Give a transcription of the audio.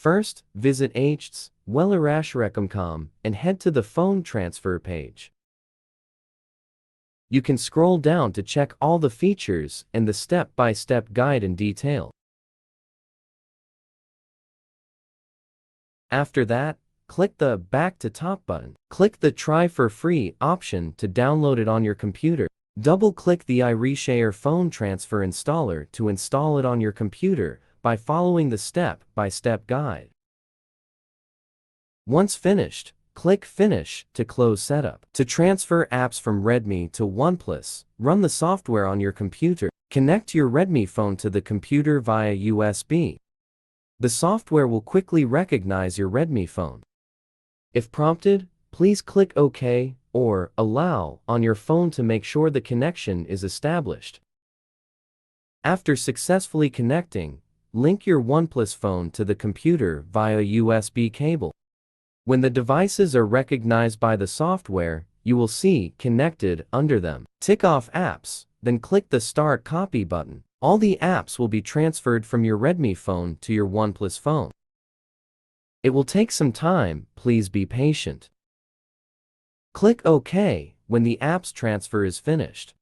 First, visit iReaShare.com and head to the phone transfer page. You can scroll down to check all the features and the step-by-step guide in detail. After that, click the Back to Top button. Click the Try for Free option to download it on your computer. Double-click the iReaShare phone transfer installer to install it on your computer by following the step-by-step guide. Once finished, click Finish to close setup. To transfer apps from Redmi to OnePlus, run the software on your computer. Connect your Redmi phone to the computer via USB. The software will quickly recognize your Redmi phone. If prompted, please click OK or Allow on your phone to make sure the connection is established. After successfully connecting, link your OnePlus phone to the computer via USB cable. When the devices are recognized by the software, you will see Connected under them. Tick off apps, then click the Start Copy button. All the apps will be transferred from your Redmi phone to your OnePlus phone. It will take some time, please be patient. Click OK when the apps transfer is finished.